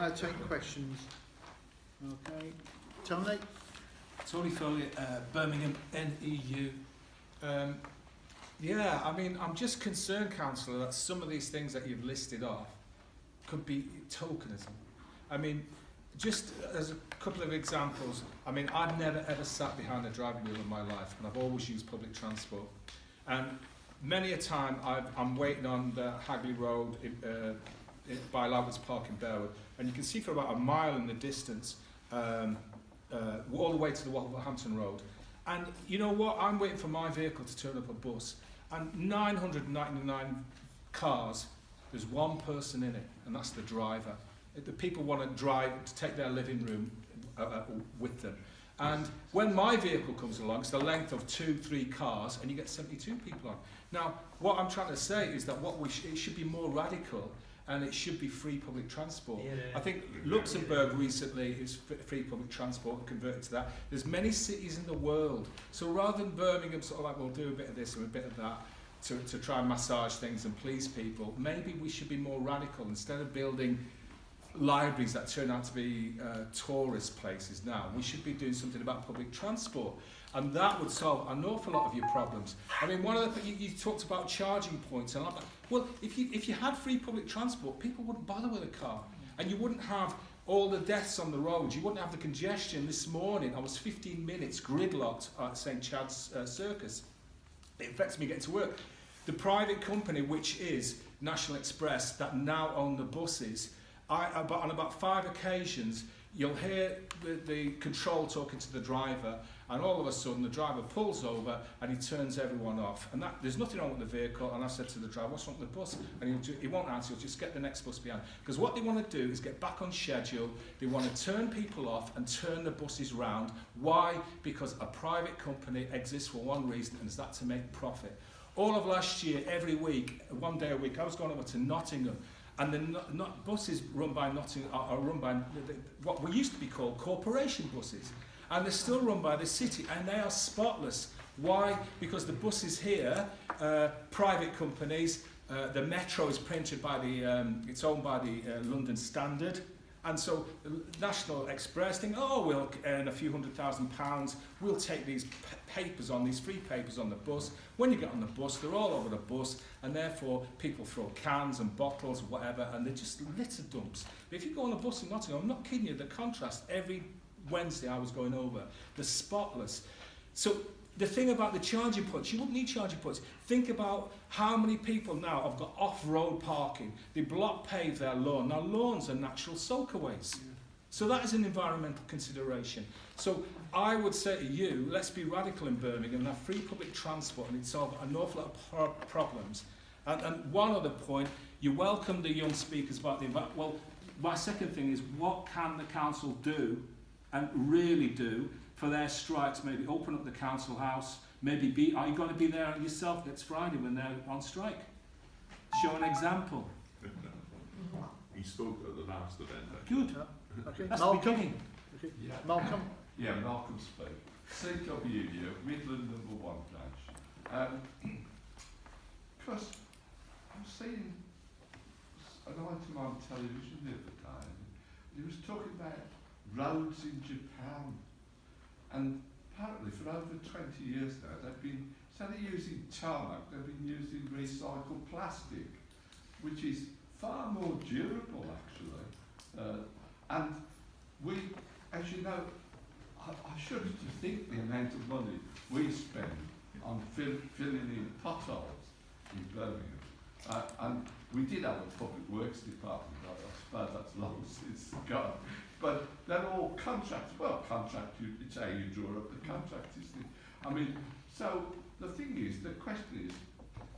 now take questions. Okay. Tony? Tony Foley, Birmingham, NEU. Yeah, I mean, I'm just concerned, Councillor, that some of these things that you've listed off could be tokenism. I mean, just as a couple of examples, I mean, I've never ever sat behind a driving wheel in my life, and I've always used public transport. And many a time I'm waiting on the Hagley Road by Louds Park in Bearwood, and you can see for about a mile in the distance, all the way to the Wolverhampton Road. And you know what? I'm waiting for my vehicle to turn up a bus, and 999 cars, there's one person in it, and that's the driver. The people want to drive to take their living room with them. And when my vehicle comes along, it's the length of 2-3 cars, and you get 72 people on. Now, what I'm trying to say is that it should be more radical, and it should be free public transport. Yeah. I think Luxembourg recently is free public transport and converted to that. There's many cities in the world. So rather than Birmingham sort of like, we'll do a bit of this and a bit of that to try and massage things and please people, maybe we should be more radical. Instead of building libraries that turn out to be tourist places now, we should be doing something about public transport. And that would solve an awful lot of your problems. I mean, one of the things you talked about charging points, and well, if you had free public transport, people wouldn't bother with a car, and you wouldn't have all the deaths on the roads. You wouldn't have the congestion. This morning, I was 15 minutes gridlocked at St Chad's Circus. It affects me getting to work. The private company, which is National Express, that now own the buses, on about 5 occasions, you'll hear the control talking to the driver, and all of a sudden the driver pulls over and he turns everyone off. And there's nothing wrong with the vehicle, and I said to the driver, what's wrong with the bus? And he won't answer, he'll just get the next bus behind. Because what they want to do is get back on schedule. They want to turn people off and turn the buses round. Why? Because a private company exists for one reason, and it's that to make profit. All of last year, every week, one day a week, I was going over to Nottingham, and the buses run by Nottingham are run by what we used to be called corporation buses, and they're still run by the city, and they are spotless. Why? Because the buses here, private companies, the metro is printed by it's owned by the London Standard, and so the National Express think, oh, we'll earn a few £100,000, we'll take these papers on, these free papers on the bus. When you get on the bus, they're all over the bus, and therefore people throw cans and bottles, whatever, and they're just litter dumps. But if you go on a bus in Nottingham, I'm not kidding you, the contrast, every Wednesday I was going over, they're spotless. So the thing about the charging points, you wouldn't need charging points. Think about how many people now have got off-road parking. They block pave their lawn. Now lawns are natural soakaways. Yeah. So that is an environmental consideration. So I would say to you, let's be radical in Birmingham and have free public transport, and it'd solve an awful lot of problems. And one other point, you welcome the young speakers about the environment. Well, my second thing is, what can the council do and really do for their strikes? Maybe open up the council house, maybe are you going to be there yourself next Friday when they're on strike? Show an example. He spoke at the last event. Good. Okay. That's Malcolm. the beginning. Okay. Yeah. Malcolm. Yeah, Malcolm spoke. CWU, Midland #1 branch. Because I'm seeing an item on television the other time. He was talking about roads in Japan. And apparently for over 20 years now, they've been, instead of using tarmac, they've been using recycled plastic, which is far more durable actually. And we, as you know, I shudder to think the amount of money we spend on filling in potholes in Birmingham. And we did have a public works department, I suppose that's long since gone. But they're all contracts. Well, it's how you draw up the contract, isn't it? I mean, so the thing is, the question is,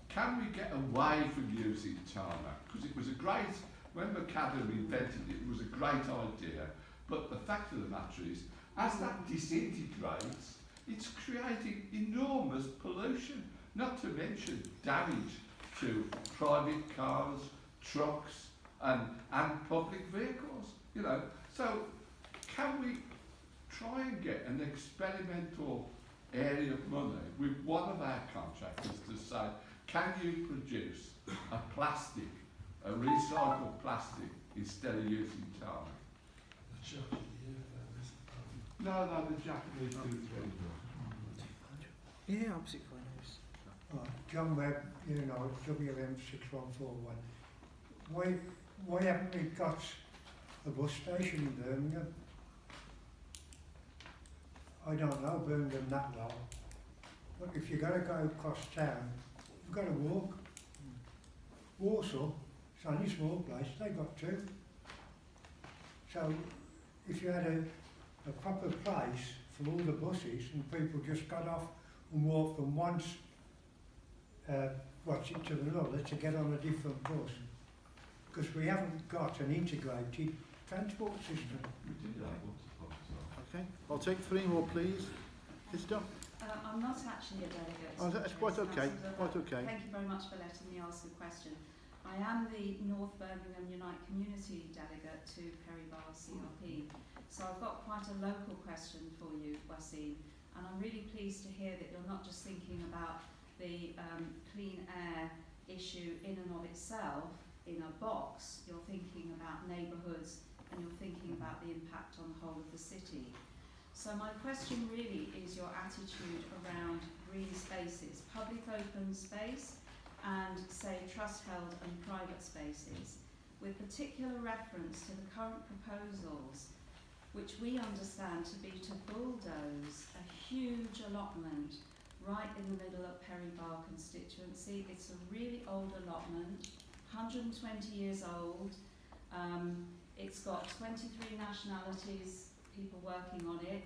can we get away from using tarmac? Because it was a great, when McAdam invented it, it was a great idea. But the fact of the matter is, as that disintegrates, it's creating enormous pollution, not to mention damage to private cars, trucks, and public vehicles, you know. So, can we try and get an experimental area of money with one of our contractors to say, can you produce a recycled plastic instead of using tarmac. No, the Japanese do very well. Yeah, absolutely fine. John Webb, you know, WM6141. Why haven't we got a bus station in Birmingham? I don't know Birmingham that well. But if you're going to go across town, you've got to walk. Warsaw, it's only a small place, they've got two. So if you had a proper place for all the buses and people just got off and walked from one to another to get on a different bus, because we haven't got an integrated transport system. We do that once upon a time. Okay, I'll take 3 more, please. Sister? I'm not actually a delegate. Oh, that's to quite this okay, council, quite but okay. Thank you very much for letting me ask the question. I am the North Birmingham Unite Community delegate to Perry Barr CRP. So I've got quite a local question for you, Waseem, and I'm really pleased to hear that you're not just thinking about the clean air issue in and of itself in a box, you're thinking about neighbourhoods and you're thinking about the impact on the whole of the city. So my question really is your attitude around green spaces, public open space and say trust-held and private spaces, with particular reference to the current proposals which we understand to be to bulldoze a huge allotment right in the middle of Perry Barr constituency. It's a really old allotment, 120 years old. It's got 23 nationalities, people working on it,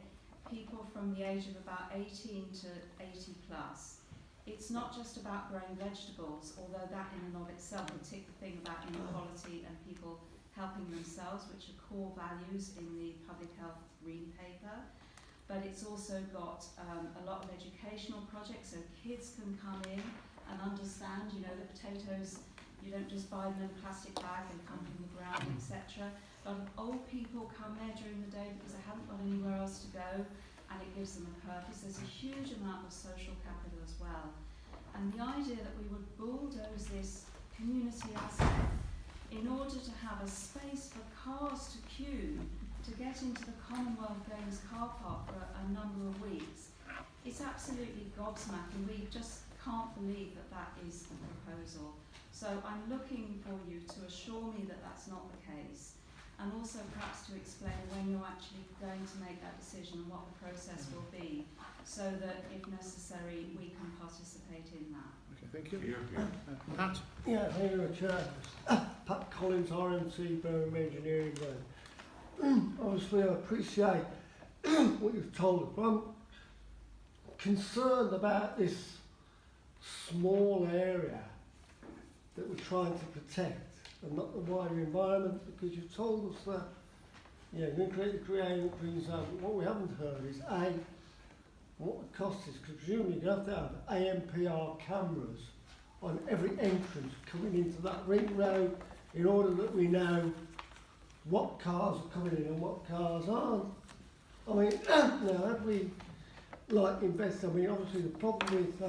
people from the age of about 18 to 80 plus. It's not just about growing vegetables, although that in and of itself would tick the thing about inequality and people helping themselves, which are core values in the public health green paper. But it's also got a lot of educational projects, so kids can come in and understand, you know, that potatoes, you don't just buy them in a plastic bag, they come from the ground, etc. A lot of old people come there during the day because they haven't got anywhere else to go, and it gives them a purpose. There's a huge amount of social capital as well. And the idea that we would bulldoze this community asset in order to have a space for cars to queue to get into the Commonwealth Games car park for a number of weeks, it's absolutely gobsmacking. We just can't believe that that is the proposal. So I'm looking for you to assure me that that's not the case, and also perhaps to explain when you're actually going to make that decision and what the process will be, so that if necessary we can participate in that. Okay, thank you. Here, here. Pat? Yeah, thank you, Chair. Pat Collins, RMC, Birmingham Engineering Group. Obviously, I appreciate what you've told us, but I'm concerned about this small area that we're trying to protect and not the wider environment, because you've told us that you're going to create the green zone. But what we haven't heard is A, what the cost is, because presumably you're going to have AMPR cameras on every entrance coming into that ring road in order that we know what cars are coming in and what cars aren't. I mean, now have we invest? I mean, obviously the problem with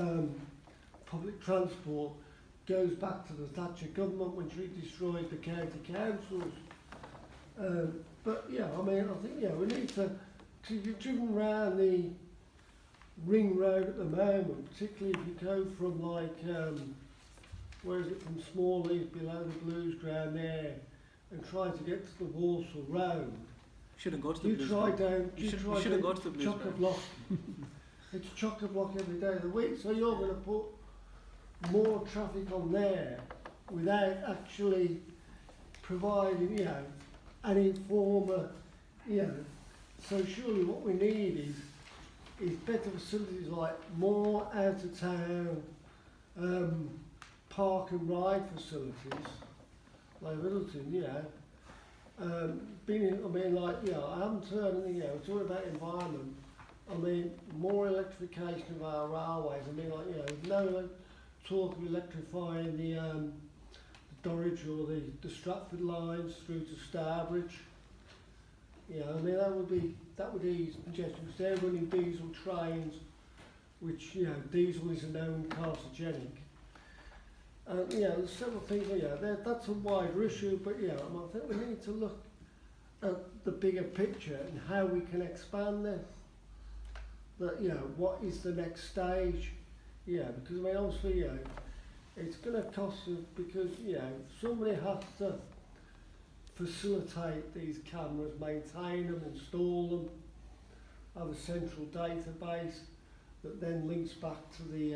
public transport goes back to the Thatcher government when she destroyed the county councils. But yeah, I mean, I think we need to. Cause you've driven around the ring road at the moment, particularly if you go from where is it, from Smallheath below the Blues ground there, and try to get to the Walsall Road. Shouldn't go to the You Blues try Ground. down. You You shouldn't try go down to the Blues chock a Ground. block. It's chock a block every day of the week, so you're going to put more traffic on there without actually providing, any form of, So surely what we need is better facilities like more out of town park and ride facilities, like Middleton, I haven't heard anything, we're talking about environment. I mean, more electrification of our railways. I mean, no talk of electrifying the Dorridge or the Stratford lines through to Starbridge. I mean, that would ease congestion, because they're running diesel trains, which, diesel is a known carcinogenic. There's several things, that's a wider issue, but I think we need to look at the bigger picture and how we can expand this. That, what is the next stage? Because I mean, obviously, it's going to cost us because, somebody has to facilitate these cameras, maintain them, install them, have a central database that then links back to the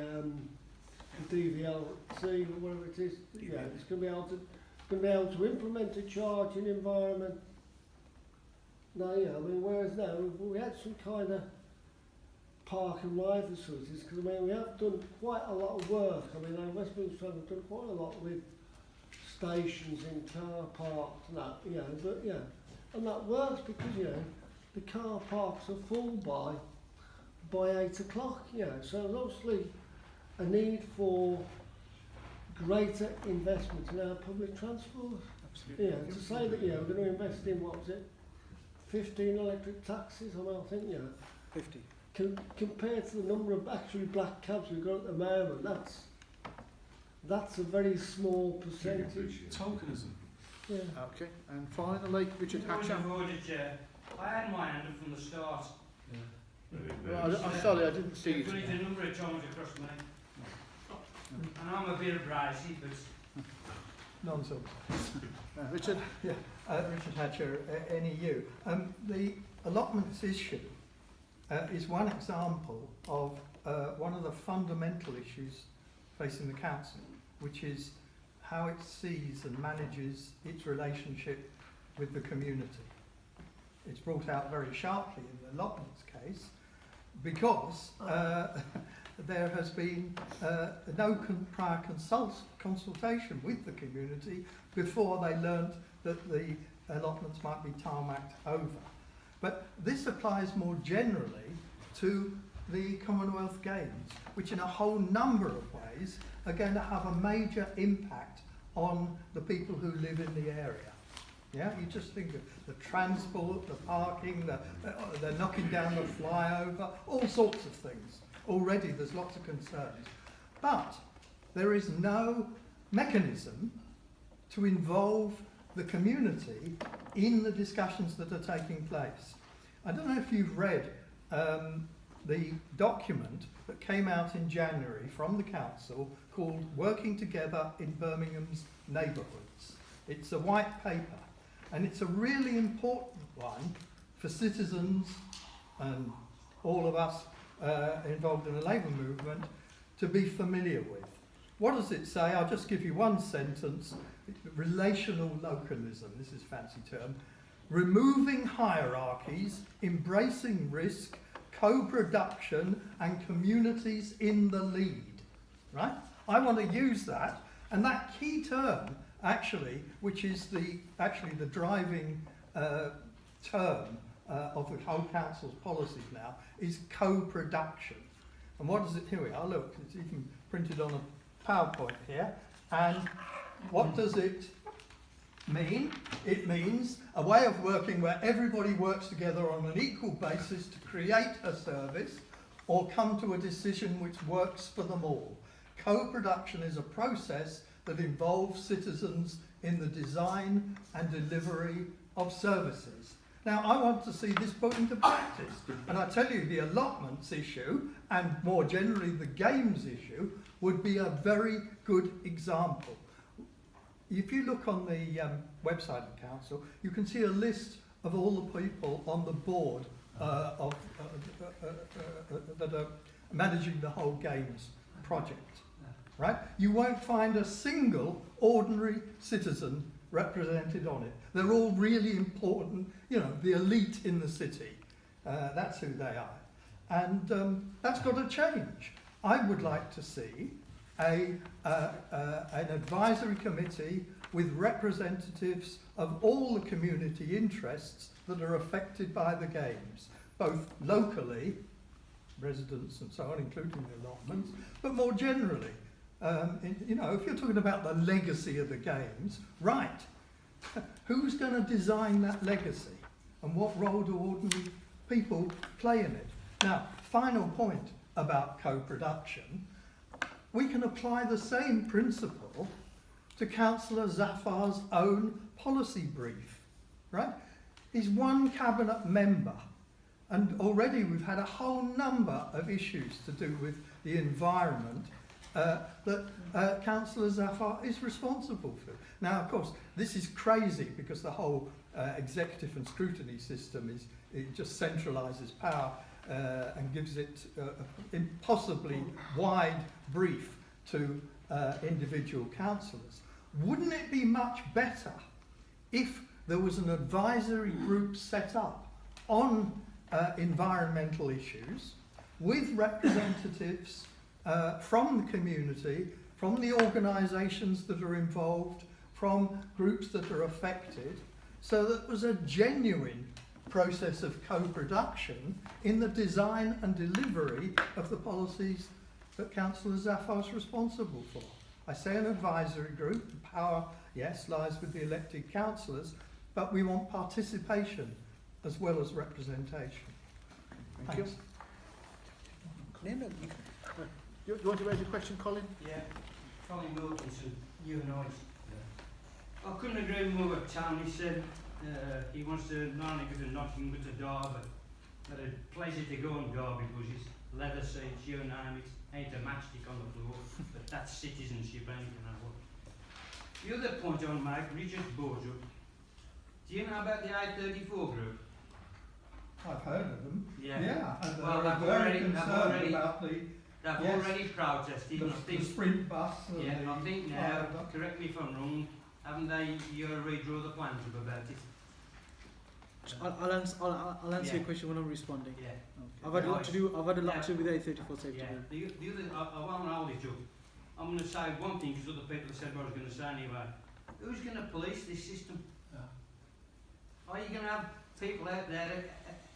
DVLC or whatever it is. It's going to be able to implement a charging environment. Now, whereas now we had some kind of park and ride facilities, because we have done quite a lot of work. West Midlands Transport have done quite a lot with stations in car parks and that, and that works because, the car parks are full by 8 o'clock, so there's obviously a need for greater investment in our public transport. Absolutely. To say that, we're going to invest in, 15 electric taxis, I think, 50. Compared to the number of actually black cabs we've got at the moment, that's a very small percentage. Tokenism. Yeah. Okay, and finally, Richard Hatcher. I had my hand up from the start. Well, I'm sorry, I didn't see You've it. done it a number of times across me. And I'm a bit brazy, but Nonsense. Richard? Richard Hatcher, NEU. The allotments issue is one example of one of the fundamental issues facing the council, which is how it sees and manages its relationship with the community. It's brought out very sharply in the allotments case because there has been no prior consultation with the community before they learnt that the allotments might be tarmacked over. But this applies more generally to the Commonwealth Games, which in a whole number of ways are going to have a major impact on the people who live in the area. You just think of the transport, the parking, they're knocking down the flyover, all sorts of things. Already there's lots of concerns. But there is no mechanism to involve the community in the discussions that are taking place. I don't know if you've read the document that came out in January from the council called Working Together in Birmingham's Neighbourhoods. It's a white paper, and it's a really important one for citizens and all of us involved in the labour movement to be familiar with. What does it say? I'll just give you one sentence. Relational localism, this is a fancy term. Removing hierarchies, embracing risk, co-production and communities in the lead. Right? I want to use that, and that key term actually, which is the driving term of the whole council's policies now, is co-production. And what does it, here we are, look, it's even printed on a PowerPoint here. And what does it mean? It means a way of working where everybody works together on an equal basis to create a service or come to a decision which works for them all. Co-production is a process that involves citizens in the design and delivery of services. Now, I want to see this put into practice, and I tell you the allotments issue, and more generally the games issue, would be a very good example. If you look on the website of the council, you can see a list of all the people on the board that are managing the whole games project. Right? You won't find a single ordinary citizen represented on it. They're all really important, the elite in the city. That's who they are. And that's got to change. I would like to see an advisory committee with representatives of all the community interests that are affected by the games, both locally, residents and so on, including the allotments, but more generally. If you're talking about the legacy of the games, right, who's going to design that legacy? And what role do ordinary people play in it? Now, final point about co-production. we can apply the same principle to Councillor Zafar's own policy brief, right? He's one cabinet member, and already we've had a whole number of issues to do with the environment that Councillor Zafar is responsible for. Now, of course, this is crazy because the whole executive and scrutiny system it just centralises power and gives it an impossibly wide brief to individual councillors. Wouldn't it be much better if there was an advisory group set up on environmental issues with representatives from the community, from the organisations that are involved, from groups that are affected, so that there was a genuine process of co-production in the design and delivery of the policies that Councillor Zafar is responsible for. I say an advisory group, the power, yes, lies with the elected councillors, but we want participation as well as representation. Thank you. You want to raise a question, Colin? Yeah, Colin Wilkinson, UNITE. I couldn't agree more with Tony said. He wants to not only go to Nottingham but to Derby. But a pleasure to go on Derby bushes, leather seats, you name it. Ain't a matchstick on the floor, but that's citizenship, ain't it? The other point I want to make, Richard Borjup. Do you know about the I-34 group? I've heard of them. Yeah. And Well, they're they've very already- concerned about the They've Yes. already protested. I the think, sprint bus. And yeah, the I think now, fire bus. correct me if I'm wrong, haven't they, you redraw the plans up about it? I'll answer Yeah. your question when I'm responding. Yeah. I've had a lot to do. I've had a lot Yeah. to do with A34 safety. Yeah. The other, I won't hold it up. I'm going to say one thing because other people have said what I was going to say anyway. Who's going to police this system? Are you going to have people out there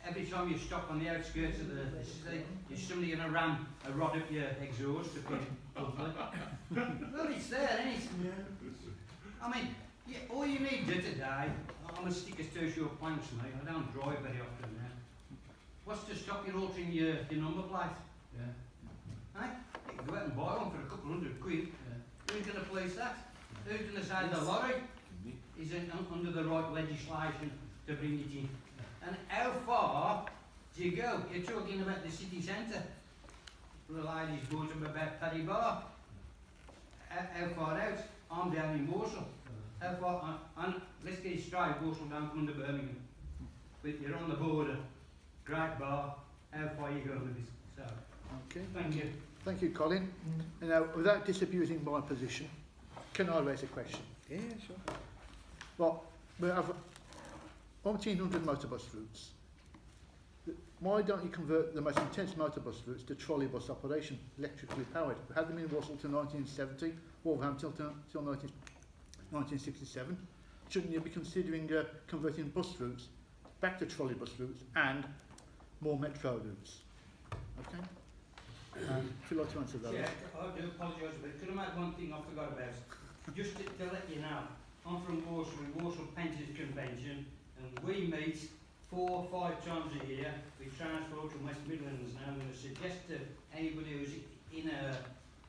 every time you stop on the outskirts of the city? Is somebody going to ram a rod up your exhaust to put public? Well, it's there, isn't it? I mean, yeah, all you need to do today, I'm a stick as two short planks, mate. I don't drive very often now. What's to stop you altering your number plate? Yeah. Hey, you can go out and buy one for a couple £100. Yeah. Who's going to police that? Who's going to say the lorry is under the right legislation to bring it in? And how far do you go? You're talking about the city centre. The ladies brought up about Paddy Bar. How far out? I'm down in Walsall. How far? And let's get it straight, Walsall down from under Birmingham. But you're on the border. Great bar. How far you go with this? So, Okay. thank you. Thank you, Colin. Now, without disabusing my position, can I raise a question? Yeah, sure. Well, we have 1,800 motorbus routes. Why don't you convert the most intense motorbus routes to trolleybus operation, electrically powered? We had them in Walsall till 1970, Wolverhampton till 1967. Shouldn't you be considering converting bus routes back to trolleybus routes and more metro routes? Okay? If you'd like to answer that. Yeah, I do apologise a bit. Could I make one thing I forgot about? Just to let you know, I'm from Walsall Pensions Convention, and we meet 4 or 5 times a year. We transfer to West Midlands now. I'm going to suggest to anybody who's in a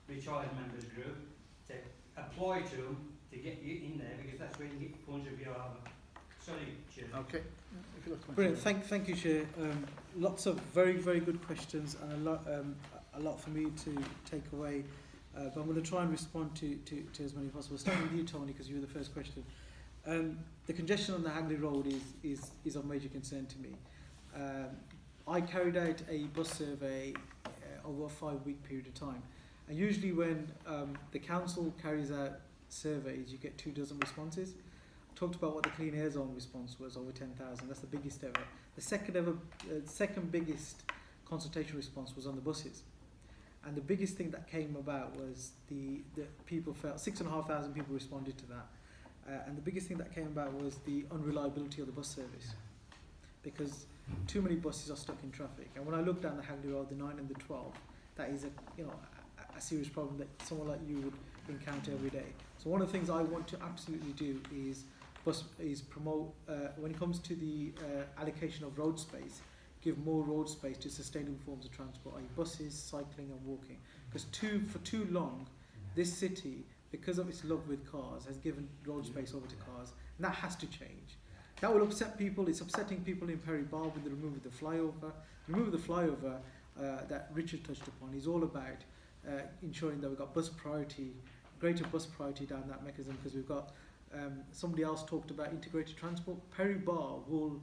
retired members group to apply to them to get you in there, because that's where you get points of your harbour. Sorry, Chair. Okay. If you'd like to Brilliant. answer Thank you, Chair. Lots of very, very good questions and a lot for me to take away. But I'm going to try and respond to as many as possible. Starting with you, Tony, because you were the first question. The congestion on the Hagley Road is of major concern to me. I carried out a bus survey over a 5-week period of time. And usually when the council carries out surveys, you get 24 responses. I talked about what the Clean Air Zone response was, over 10,000. That's the biggest ever. The second biggest consultation response was on the buses. And the biggest thing that came about was the people felt 6,500 people responded to that. And the biggest thing that came about was the unreliability of the bus service, because too many buses are stuck in traffic. And when I look down the Hagley Road, the 9 and the 12, that is a serious problem that someone like you would encounter every day. So one of the things I want to absolutely do is promote when it comes to the allocation of road space. give more road space to sustainable forms of transport, i.e. buses, cycling and walking. Because for too long, this city, because of its love with cars, has given road space over to cars, and that has to change. That will upset people. It's upsetting people in Perry Bar with the removal of the flyover. The removal of the flyover that Richard touched upon is all about ensuring that we've got bus priority, greater bus priority down that mechanism, because we've got somebody else talked about integrated transport. Perry Bar will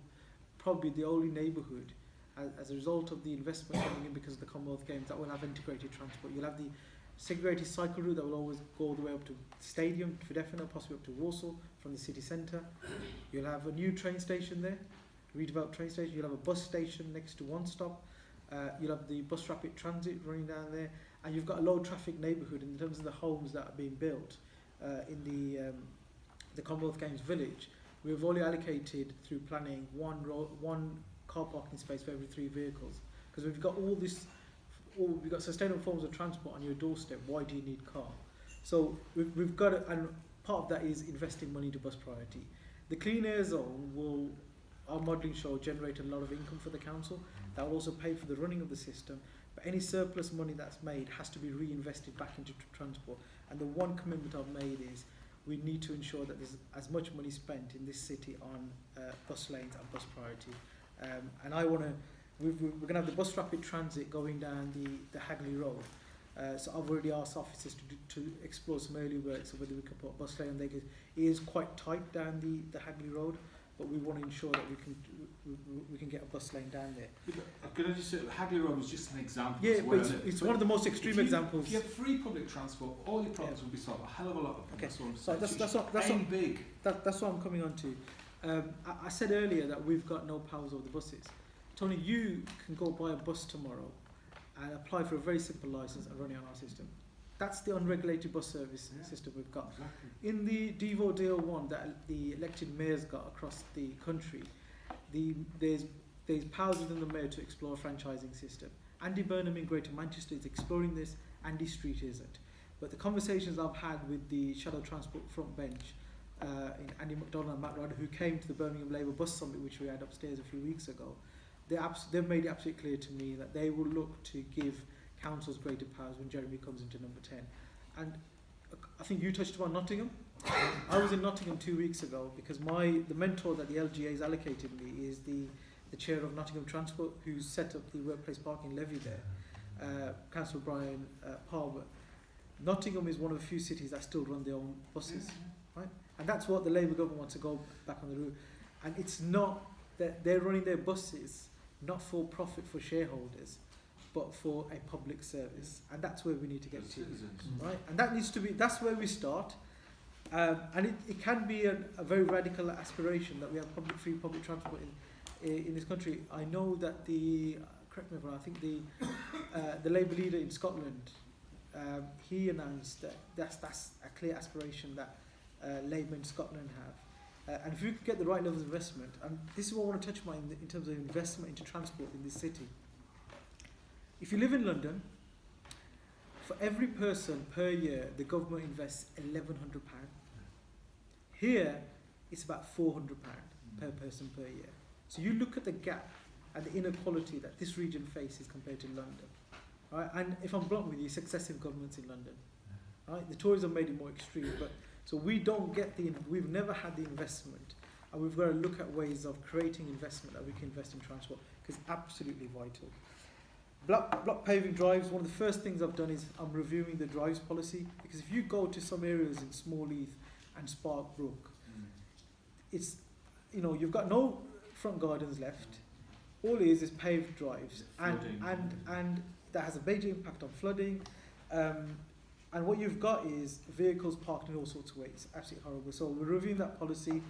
probably be the only neighbourhood as a result of the investment coming in because of the Commonwealth Games that will have integrated transport. You'll have the segregated cycle route that will always go all the way up to the stadium for definite, possibly up to Warsaw from the city centre. You'll have a new train station there, redeveloped train station. You'll have a bus station next to One Stop. You'll have the bus rapid transit running down there, and you've got a low traffic neighbourhood in terms of the homes that are being built in the Commonwealth Games village. We've only allocated through planning one car parking space for every 3 vehicles, because we've got we've got sustainable forms of transport on your doorstep. Why do you need car? So we've got to, and part of that is investing money into bus priority. The clean air zone will, our modelling show, generate a lot of income for the council. That will also pay for the running of the system. But any surplus money that's made has to be reinvested back into transport. And the one commitment I've made is we need to ensure that there's as much money spent in this city on bus lanes and bus priority. And I want to, we're going to have the bus rapid transit going down the Hagley Road. So I've already asked officers to explore some early works of whether we can put a bus lane on there. It is quite tight down the Hagley Road, but we want to ensure that we can get a bus lane down there. Could I just say, Hagley Road was just an example. Yeah, as well, but it's one of the most extreme examples. If you have free public transport, all your problems will be solved. A hell of a lot of them. Okay, So that's what I'm coming on to. I said earlier that we've got no powers over the buses. Tony, you can go buy a bus tomorrow and apply for a very simple licence and run it on our system. That's the unregulated bus service system we've got. Exactly. In the Devo Deal 1 that the elected mayors got across the country, there's powers within the mayor to explore a franchising system. Andy Burnham in Greater Manchester is exploring this, Andy Street isn't. But the conversations I've had with the Shadow Transport front bench, in Andy McDonald and Matt Ryder, who came to the Birmingham Labour Bus Summit, which we had upstairs a few weeks ago, they've made it absolutely clear to me that they will look to give councils greater powers when Jeremy comes into number 10. And I think you touched upon Nottingham. I was in Nottingham 2 weeks ago because the mentor that the LGA has allocated me is the chair of Nottingham Transport, who's set up the workplace parking levy there, Councillor Brian Palmer. Nottingham is one of the few cities that still run their own buses, right? And that's what the Labour government wants to go back on the route. And it's not that they're running their buses not for profit for shareholders, but for a public service, and that's where we need to get to, right? And that needs to be, that's where we start, and it can be a very radical aspiration that we have free public transport in this country. I know that correct me if I'm wrong, I think the Labour leader in Scotland, he announced that that's a clear aspiration that Labour in Scotland have. And if you could get the right levels of investment, and this is what I want to touch on in terms of investment into transport in this city. If you live in London, for every person per year, the government invests £1,100. Here, it's about £400 per person per year. So you look at the gap and the inequality that this region faces compared to London. Right? And if I'm blunt with you, successive governments in London. Right? The Tories have made it more extreme, but so we've never had the investment, and we've got to look at ways of creating investment that we can invest in transport, because it's absolutely vital. Block paving drives, one of the first things I've done is I'm reviewing the drives policy, because if you go to some areas in Smallheath and Spark Brook, it's, you've got no front gardens left. All it is paved drives, and that has a major impact on flooding. And what you've got is vehicles parked in all sorts of ways. It's absolutely horrible. So we're reviewing that policy.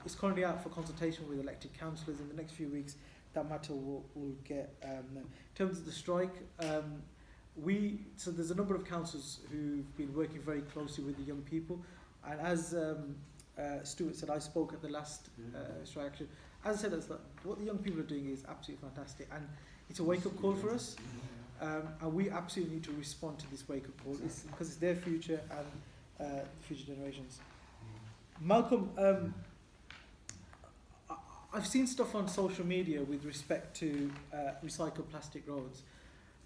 It's currently out for consultation with elected councillors. In the next few weeks, that matter will get. In terms of the strike, so there's a number of councillors who've been working very closely with the young people. And as Stuart said, I spoke at the last strike action. As I said, what the young people are doing is absolutely fantastic. And it's a wake-up call for us. And we absolutely need to respond to this wake-up call, because it's their future and future generations. Malcolm, I've seen stuff on social media with respect to recycled plastic roads.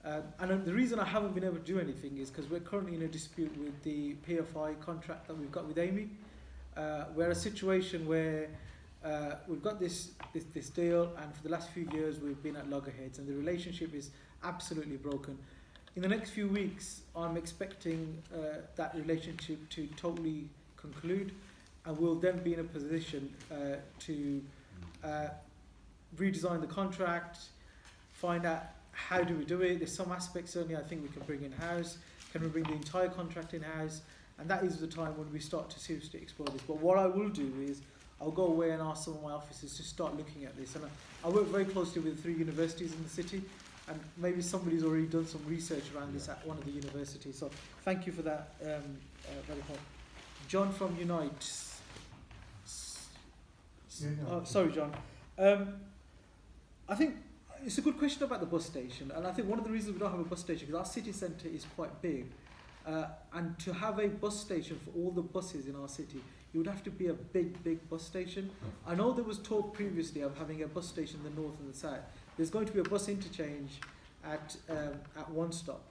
And the reason I haven't been able to do anything is because we're currently in a dispute with the PFI contract that we've got with Amy. We're in a situation where we've got this deal, and for the last few years we've been at loggerheads, and the relationship is absolutely broken. In the next few weeks, I'm expecting that relationship to totally conclude, and we'll then be in a position to redesign the contract, find out how do we do it. There's some aspects certainly I think we can bring in-house. Can we bring the entire contract in-house? And that is the time when we start to seriously explore this. But what I will do is I'll go away and ask some of my officers to start looking at this. And I work very closely with 3 universities in the city, and maybe somebody's already done some research around this at one of the universities. So thank you for that, very much. John from Unite. Sorry, John. I think it's a good question about the bus station, and I think one of the reasons we don't have a bus station is our city centre is quite big, and to have a bus station for all the buses in our city, you would have to be a big bus station. I know there was talk previously of having a bus station in the north and the south. There's going to be a bus interchange at one stop.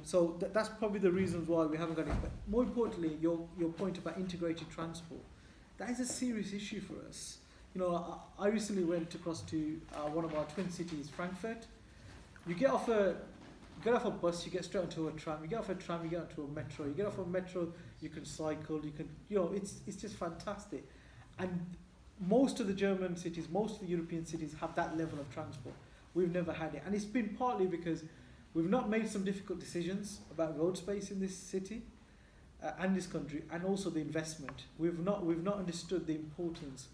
So that's probably the reasons why we haven't got it. But more importantly, your point about integrated transport, that is a serious issue for us. You know, I recently went across to one of our twin cities, Frankfurt. You get off a bus, you get straight onto a tram. You get off a tram, you get onto a metro. You get off a metro, you can cycle. You can, it's just fantastic. And most of the German cities, most of the European cities have that level of transport. We've never had it, and it's been partly because we've not made some difficult decisions about road space in this city and this country, and also the investment. We've not understood the importance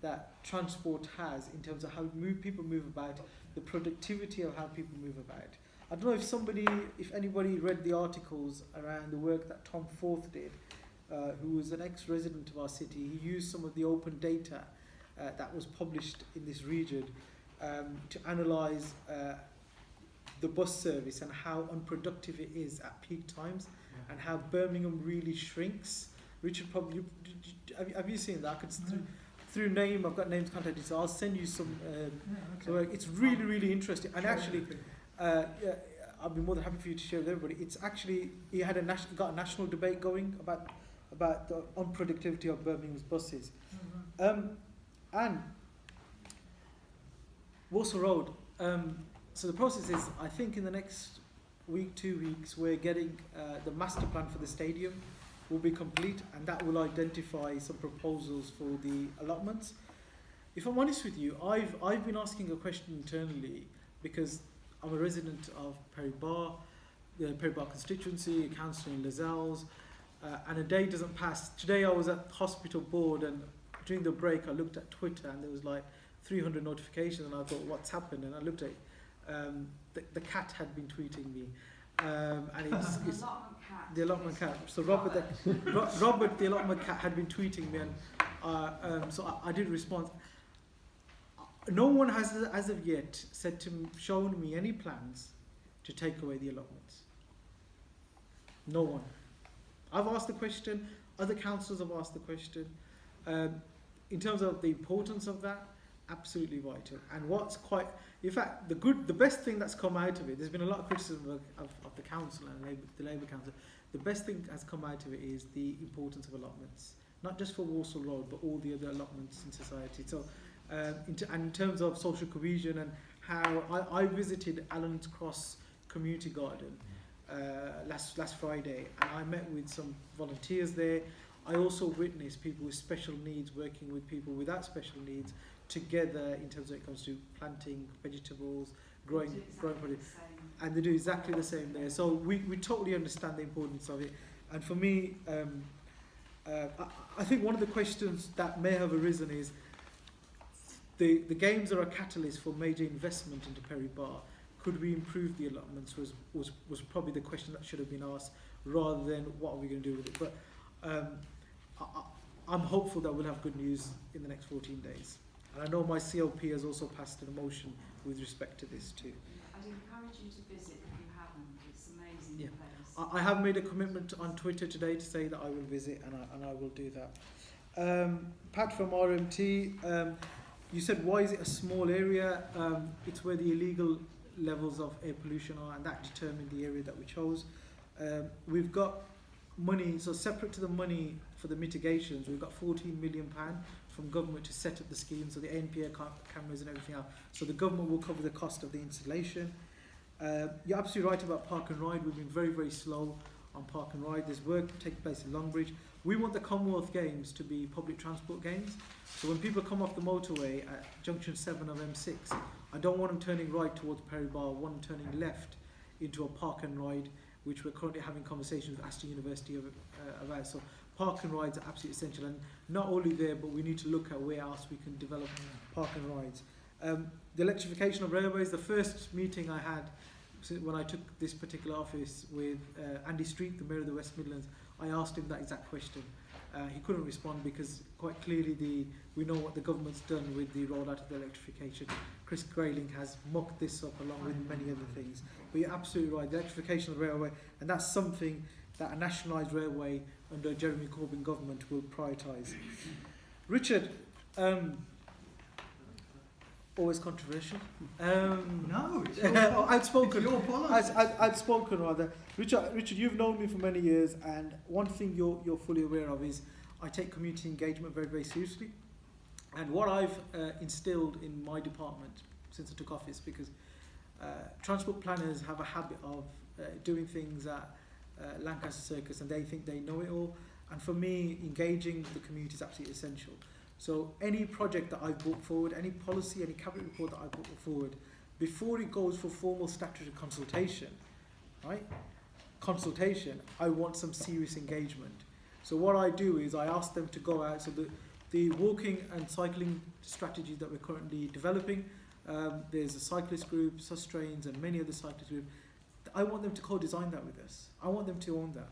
that transport has in terms of how people move about, the productivity of how people move about. I don't know if anybody read the articles around the work that Tom Forth did, who was an ex-resident of our city. He used some of the open data that was published in this region to analyse the bus service and how unproductive it is at peak times, and how Birmingham really shrinks. Richard, probably have you seen that? Through name, I've got names, contact details. I'll send you some. So it's really interesting. And actually, I'd be more than happy for you to share with everybody. It's actually got a national debate going about the unproductivity of Birmingham's buses. And Walsall Road. So the process is, I think in the next week, 2 weeks, we're getting the master plan for the stadium will be complete, and that will identify some proposals for the allotments. If I'm honest with you, I've been asking a question internally because I'm a resident of Perry Bar, the Perry Bar constituency, a councillor in Lascelles, and a day doesn't pass. Today I was at the hospital board, and during the break I looked at Twitter, and there was like 300 notifications, and I thought, what's happened? And I looked at the cat had been tweeting me. And it's the allotment cat. So Robert, the allotment cat, had been tweeting me, and so I did respond. No one has, as of yet, shown me any plans to take away the allotments. No one. I've asked the question. Other councillors have asked the question. In terms of the importance of that, absolutely vital. And in fact, the best thing that's come out of it, there's been a lot of criticism of the council and the Labour Council. The best thing that's come out of it is the importance of allotments, not just for Walsall Road, but all the other allotments in society. So, in terms of social cohesion, and how I visited Allen's Cross Community Garden last Friday, and I met with some volunteers there. I also witnessed people with special needs working with people without special needs together in terms of it comes to planting vegetables, growing produce, and they do exactly the same there. So we totally understand the importance of it. And for me, I think one of the questions that may have arisen is the games are a catalyst for major investment into Perry Bar. Could we improve the allotments was probably the question that should have been asked, rather than what are we going to do with it. But I'm hopeful that we'll have good news in the next 14 days. And I know my CLP has also passed an motion with respect to this too. I'd encourage you to visit if you haven't. It's amazing. Yeah. Place. I have made a commitment on Twitter today to say that I will visit, and I will do that. Pat from RMT, you said, why is it a small area? It's where the illegal levels of air pollution are, and that determined the area that we chose. We've got money, so separate to the money for the mitigations, we've got £14 million from government to set up the scheme, so the NPA cameras and everything else. So the government will cover the cost of the installation. You're absolutely right about park and ride. We've been very, very slow on park and ride. There's work taking place in Longbridge. We want the Commonwealth Games to be public transport games. So when people come off the motorway at junction 7 of M6, I don't want them turning right towards Perry Bar, I want them turning left into a park and ride, which we're currently having conversations with Aston University about. So park and rides are absolutely essential, and not only there, but we need to look at where else we can develop park and rides. The electrification of railways, the first meeting I had when I took this particular office with Andy Street, the Mayor of the West Midlands, I asked him that exact question. He couldn't respond because quite clearly we know what the government's done with the rollout of the electrification. Chris Grayling has mucked this up along with many other things. But you're absolutely right, the electrification of the railway, and that's something that a nationalised railway under Jeremy Corbyn government will prioritise. Richard, always controversial. No, it's outspoken. It's your policy. Outspoken rather. Richard, you've known me for many years, and one thing you're fully aware of is I take community engagement very, very seriously. And what I've instilled in my department since I took office, because transport planners have a habit of doing things at Lancaster Circus, and they think they know it all. And for me, engaging the community is absolutely essential. So any project that I've brought forward, any policy, any cabinet report that I brought forward, before it goes for formal statutory consultation, right? I want some serious engagement. So what I do is I ask them to go out. So the walking and cycling strategy that we're currently developing, there's a cyclist group, Sustrains, and many other cyclist groups. I want them to co-design that with us. I want them to own that.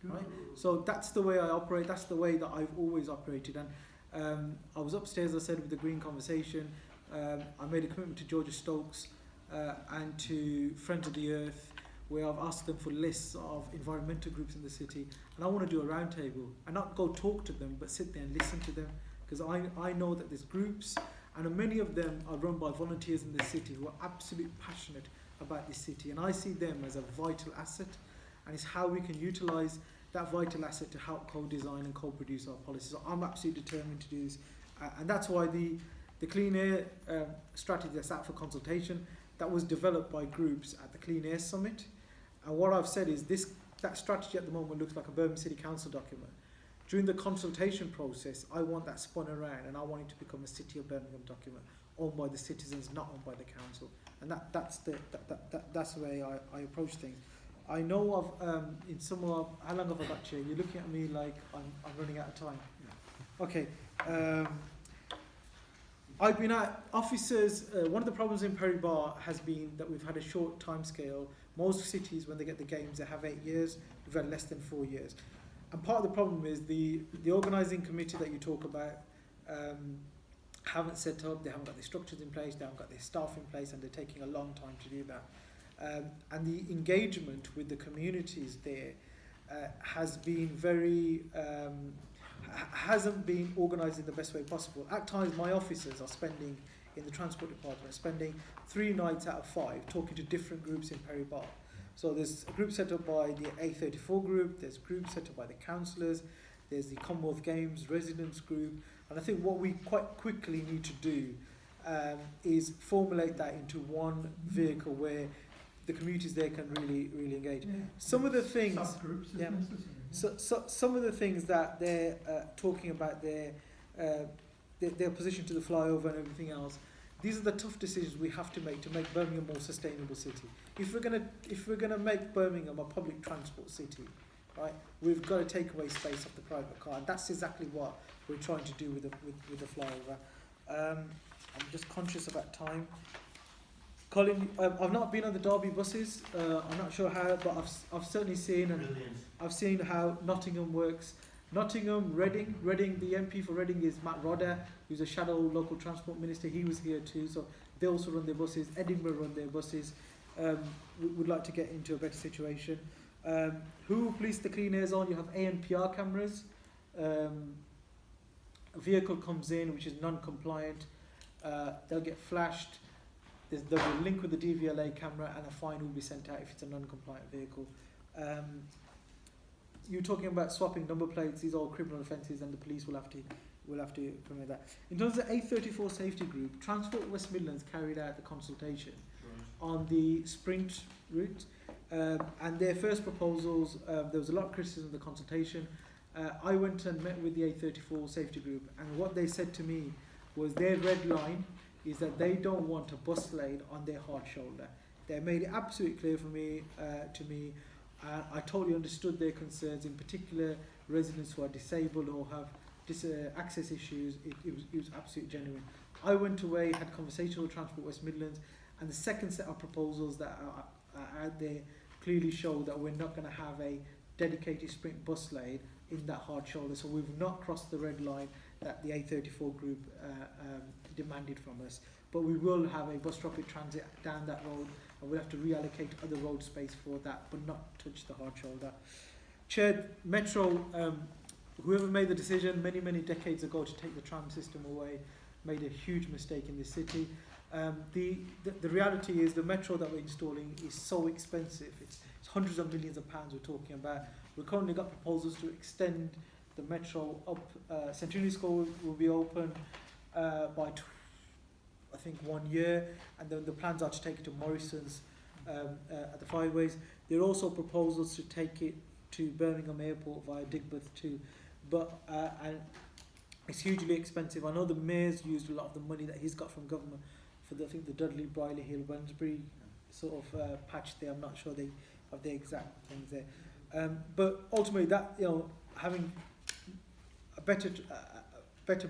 Right? So that's the way I operate. That's the way that I've always operated. And I was upstairs, as I said, with the Green Conversation. I made a commitment to Georgia Stokes and to Friends of the Earth, where I've asked them for lists of environmental groups in the city. And I want to do a roundtable and not go talk to them, but sit there and listen to them. Because I know that there's groups, and many of them are run by volunteers in the city who are absolutely passionate about this city. And I see them as a vital asset, and it's how we can utilise that vital asset to help co-design and co-produce our policies. So I'm absolutely determined to do this. And that's why the Clean Air strategy that's out for consultation, that was developed by groups at the Clean Air Summit. And what I've said is that strategy at the moment looks like a Birmingham City Council document. During the consultation process, I want that spun around, and I want it to become a City of Birmingham document, owned by the citizens, not owned by the council. And that's the way I approach things. I know of in some of how long have I got here? You're looking at me like I'm running out of time. Okay. I've been at officers. One of the problems in Perry Bar has been that we've had a short time scale. Most cities, when they get the games, they have 8 years. We've had less than 4 years. And part of the problem is the organising committee that you talk about haven't set up, they haven't got their structures in place, they haven't got their staff in place, and they're taking a long time to do that. And the engagement with the communities there has been hasn't been organised in the best way possible. At times, my officers are spending, in the transport department, spending 3 nights out of 5 talking to different groups in Perry Bar. So there's a group set up by the A34 group, there's a group set up by the councillors, there's the Commonwealth Games residents group, and I think what we quite quickly need to do is formulate that into one vehicle where the communities there can really engage. Yeah. Some of the things, subgroups is necessary. Some of the things that they're talking about, their opposition to the flyover and everything else. These are the tough decisions we have to make Birmingham a more sustainable city. If we're gonna make Birmingham a public transport city, right, we've got to take away space off the private car, and that's exactly what we're trying to do with the flyover. I'm just conscious about time. Colin, I've not been on the Derby buses. I'm not sure how, but I've certainly seen, and I've seen how Nottingham works. Nottingham, Reading, the MP for Reading is Matt Rodder, who's a shadow local transport minister. He was here too, so they also run their buses. Edinburgh run their buses. We would like to get into a better situation. Who police the clean air zone? You have ANPR cameras. A vehicle comes in which is non-compliant. they'll get flashed. There'll be a link with the DVLA camera, and a fine will be sent out if it's a non-compliant vehicle. You're talking about swapping number plates; these are all criminal offences, and the police will have to permit that. In terms of A34 safety group, Transport West Midlands carried out the consultation on the sprint route, and their first proposals. There was a lot of criticism of the consultation. I went and met with the A34 safety group, and what they said to me was their red line is that they don't want a bus lane on their hard shoulder. They made it absolutely clear for me, to me. I totally understood their concerns, in particular residents who are disabled or have access issues. It was absolutely genuine. I went away, had conversation with Transport West Midlands, and the second set of proposals that are out there clearly show that we're not going to have a dedicated sprint bus lane in that hard shoulder. So we've not crossed the red line that the A34 group demanded from us. But we will have a bus rapid transit down that road, and we'll have to reallocate other road space for that, but not touch the hard shoulder. Chair, Metro, whoever made the decision many decades ago to take the tram system away made a huge mistake in this city. The reality is the Metro that we're installing is so expensive. It's hundreds of millions of pounds we're talking about. We've currently got proposals to extend the Metro up. Centenary School will be open by I think 1 year, and then the plans are to take it to Morrison's at the Five Ways. There are also proposals to take it to Birmingham Airport via Digbeth too, but and it's hugely expensive. I know the mayor's used a lot of the money that he's got from government for the, I think the Dudley, Brierley Hill, Wednesbury sort of patch there. I'm not sure they have the exact things there, but ultimately that, you know, having a better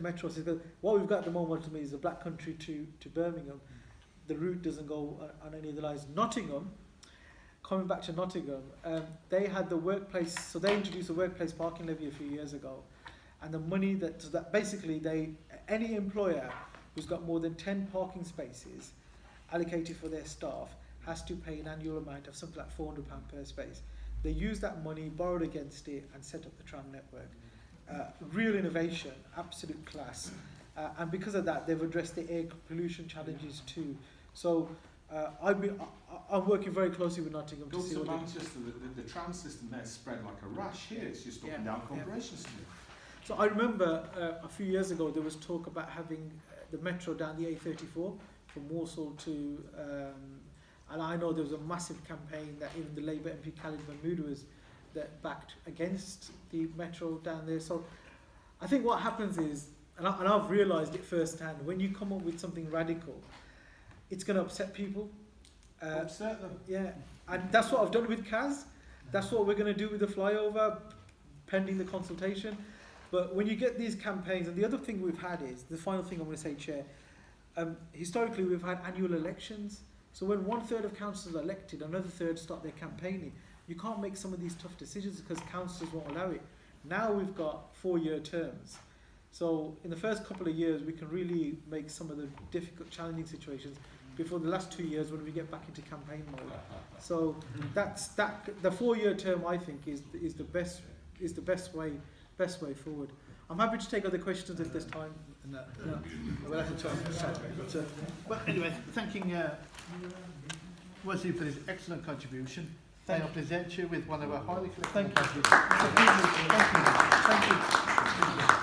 metro system. What we've got at the moment to me is the Black Country to Birmingham. The route doesn't go on any of the lines. Nottingham, coming back to Nottingham, they had the workplace, so they introduced a workplace parking levy a few years ago, and the money that basically any employer who's got more than 10 parking spaces allocated for their staff has to pay an annual amount of something like £400 per space. They used that money, borrowed against it, and set up the tram network. Real innovation, absolute class, and because of that they've addressed the air pollution challenges too. So I'm working very closely with Nottingham to see what Manchester, the tram system there spread like a rash here. It's just up and down Corporation Street. So I remember a few years ago there was talk about having the metro down the A34 from Walsall to and I know there was a massive campaign that even the Labour MP Khalid Mahmood was that backed against the metro down there. So I think what happens is, and I've realised it firsthand, when you come up with something radical, it's going to upset people. Upset them. Yeah, and that's what I've done with Kaz. That's what we're going to do with the flyover, pending the consultation. But when you get these campaigns, and the other thing we've had is, the final thing I'm going to say, Chair, historically we've had annual elections. So when 1/3 of councillors are elected, another third start their campaigning. You can't make some of these tough decisions because councillors won't allow it. Now we've got 4-year terms. So in the first couple of years, we can really make some of the difficult, challenging situations before the last 2 years when we get back into campaign mode. So the 4-year term, I think, is the best way forward. I'm happy to take other questions if there's time. No. We'll have to talk. But anyway, thanking Waseem for his excellent contribution. I'll present you with one of our highly collected. Thank you. Thank you.